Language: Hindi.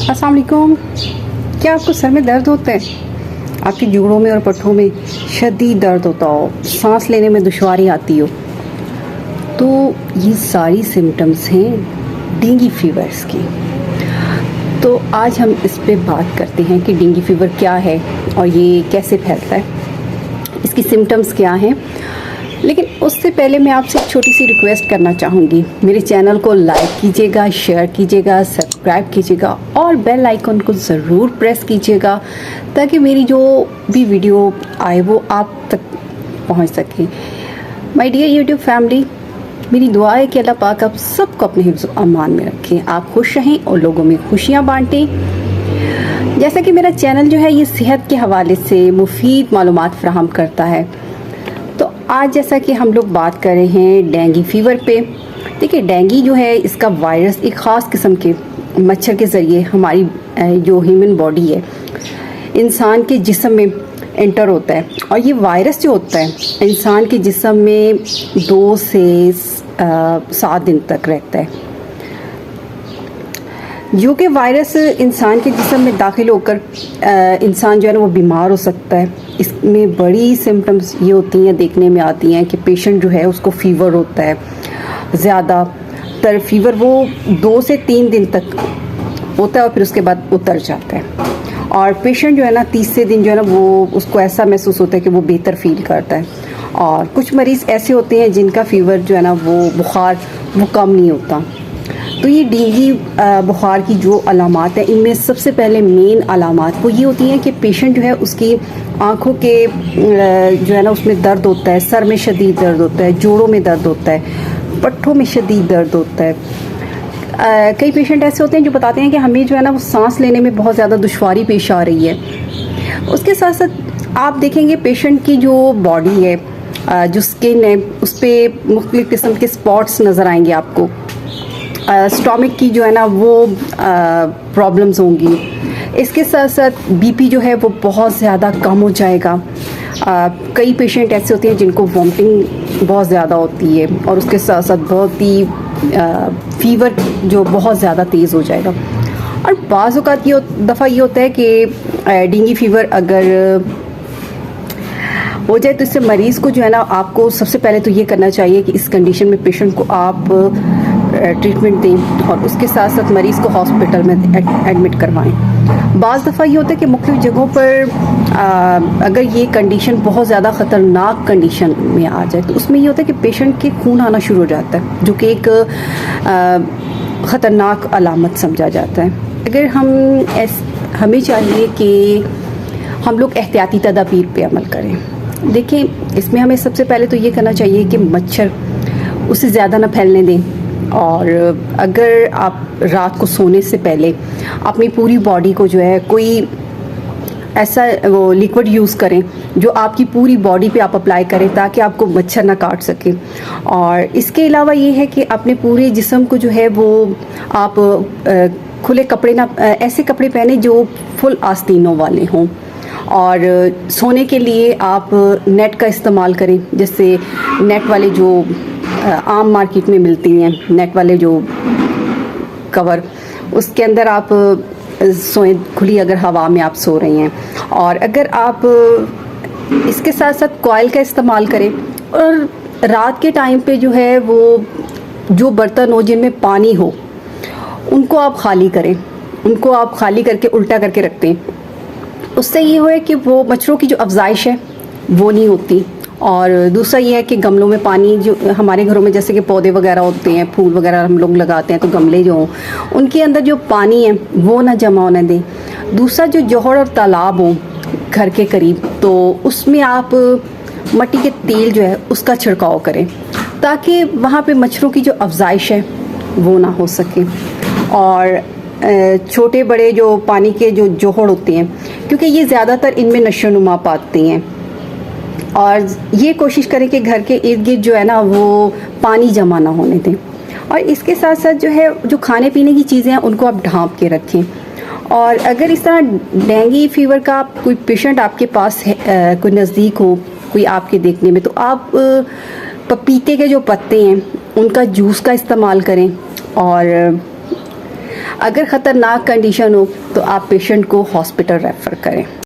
अस्सलाम वालेकुम। क्या आपको सर में दर्द होता है? आपकी जोड़ों में और पट्ठों में शदीद दर्द होता हो, सांस लेने में दुश्वारी आती हो, तो ये सारी सिम्टम्स हैं डेंगू फीवर्स की। तो आज हम इस पे बात करते हैं कि डेंगू फीवर क्या है और ये कैसे फैलता है, इसकी सिम्टम्स क्या हैं। लेकिन उससे पहले मैं आपसे एक छोटी सी रिक्वेस्ट करना चाहूँगी। मेरे चैनल को लाइक कीजिएगा, शेयर कीजिएगा, सब्सक्राइब कीजिएगा और बेल आइकन को ज़रूर प्रेस कीजिएगा ताकि मेरी जो भी वीडियो आए वो आप तक पहुँच सके। माय डियर यूट्यूब फैमिली, मेरी दुआ है कि अल्लाह पाक आप सबको अपने हिफ्ज़ अमान में रखें, आप खुश रहें और लोगों में खुशियाँ बाँटें। जैसा कि मेरा चैनल जो है ये सेहत के हवाले से मुफीद मालूमात फ़राहम करता है। तो आज जैसा कि हम लोग बात कर रहे हैं डेंगू फीवर पे। देखिए, डेंगू जो है इसका वायरस एक ख़ास किस्म के मच्छर के ज़रिए हमारी जो ह्यूमन बॉडी है, इंसान के जिस्म में एंटर होता है। और ये वायरस जो होता है इंसान के जिस्म में 2 से 7 दिन तक रहता है। जो कि वायरस इंसान के जिस्म में दाखिल होकर इंसान जो है ना वो बीमार हो सकता है। इसमें बड़ी सिम्टम्स ये होती हैं, देखने में आती हैं कि पेशेंट जो है उसको फ़ीवर होता है, ज़्यादातर फ़ीवर वो 2 से 3 दिन तक होता है और फिर उसके बाद उतर जाता है। और पेशेंट जो है ना तीसरे दिन जो है ना वो उसको ऐसा महसूस होता है कि वो बेहतर फील करता है। और कुछ मरीज़ ऐसे होते हैं जिनका फ़ीवर जो है ना वो बुखार वो कम नहीं होता। तो ये डेंगू बुखार की जो अलामात है, इनमें सबसे पहले मेन अलामात वो ये होती हैं कि पेशेंट जो है उसकी आँखों के जो है ना उसमें दर्द होता है, सर में शदीद दर्द होता है, जोड़ों में दर्द होता है, पट्ठों में शदीद दर्द होता है। कई पेशेंट ऐसे होते हैं जो बताते हैं कि हमें जो है ना वो सांस लेने में बहुत ज़्यादा दुश्वारी पेश आ रही है। उसके साथ साथ आप देखेंगे पेशेंट की जो बॉडी है, जो स्किन है, उस पर मुख्तलिफ़ किस्म के स्पॉट्स नज़र आएंगे आपको। स्टोमक की जो है ना वो प्रॉब्लम्स होंगी। इसके साथ साथ बीपी जो है वो बहुत ज़्यादा कम हो जाएगा। कई पेशेंट ऐसे होते हैं जिनको वॉमिटिंग बहुत ज़्यादा होती है और उसके साथ साथ बहुत ही फ़ीवर जो बहुत ज़्यादा तेज़ हो जाएगा। और बाज़ औक़ात ये दफ़ा ये होता है कि डेंगू फीवर अगर हो जाए तो इससे मरीज़ को जो है ना आपको सबसे पहले तो ये करना चाहिए कि इस कंडीशन में पेशेंट को आप ट्रीटमेंट दें और उसके साथ साथ मरीज़ को हॉस्पिटल में एडमिट करवाएं। बाज़ दफ़ा ये होता है कि मुख्तलिफ़ जगहों पर अगर ये कंडीशन बहुत ज़्यादा ख़तरनाक कंडीशन में आ जाए तो उसमें ये होता है कि पेशेंट के खून आना शुरू हो जाता है, जो कि एक ख़तरनाक अलामत समझा जाता है। अगर हमें चाहिए कि हम लोग एहतियाती तदाबीर पे अमल करें। देखिए, इसमें हमें सबसे पहले तो ये करना चाहिए कि मच्छर उससे ज़्यादा ना फैलने दें। और अगर आप रात को सोने से पहले अपनी पूरी बॉडी को जो है कोई ऐसा वो लिक्विड यूज़ करें जो आपकी पूरी बॉडी पे आप अप्लाई करें ताकि आपको मच्छर ना काट सके। और इसके अलावा ये है कि अपने पूरे जिस्म को जो है वो आप खुले कपड़े ना, ऐसे कपड़े पहने जो फुल आस्तीनों वाले हों। और सोने के लिए आप नेट का इस्तेमाल करें, जैसे नेट वाले जो आम मार्केट में मिलती हैं, नेट वाले जो कवर, उसके अंदर आप सोएं, खुली अगर हवा में आप सो रही हैं। और अगर आप इसके साथ साथ कॉइल का इस्तेमाल करें। और रात के टाइम पे जो है वो जो बर्तन हो जिनमें पानी हो उनको आप खाली करें, उनको आप खाली करके उल्टा करके रखते हैं। उससे ये हो कि वो मच्छरों की जो अफजाइश है वो नहीं होती। और दूसरा ये है कि गमलों में पानी, जो हमारे घरों में जैसे कि पौधे वगैरह होते हैं, फूल वगैरह हम लोग लगाते हैं, तो गमले जो हों उनके अंदर जो पानी है वो ना जमा होने दें। दूसरा, जो जोहड़ और तालाब हो घर के करीब, तो उसमें आप मिट्टी के तेल जो है उसका छिड़काव करें ताकि वहाँ पे मच्छरों की जो अफजाइश है वो ना हो सके। और छोटे बड़े जो पानी के जो जोहड़ होते हैं, क्योंकि ये ज़्यादातर इनमें नशोनुमा पाते हैं, और ये कोशिश करें कि घर के इर्द गिर्द जो है ना वो पानी जमा ना होने दें। और इसके साथ साथ जो है जो खाने पीने की चीज़ें हैं उनको आप ढाँप के रखें। और अगर इस तरह डेंगू फीवर का कोई पेशेंट आपके पास है, कोई नज़दीक हो, कोई आपके देखने में, तो आप पपीते के जो पत्ते हैं उनका जूस का इस्तेमाल करें। और अगर ख़तरनाक कंडीशन हो तो आप पेशेंट को हॉस्पिटल रेफ़र करें।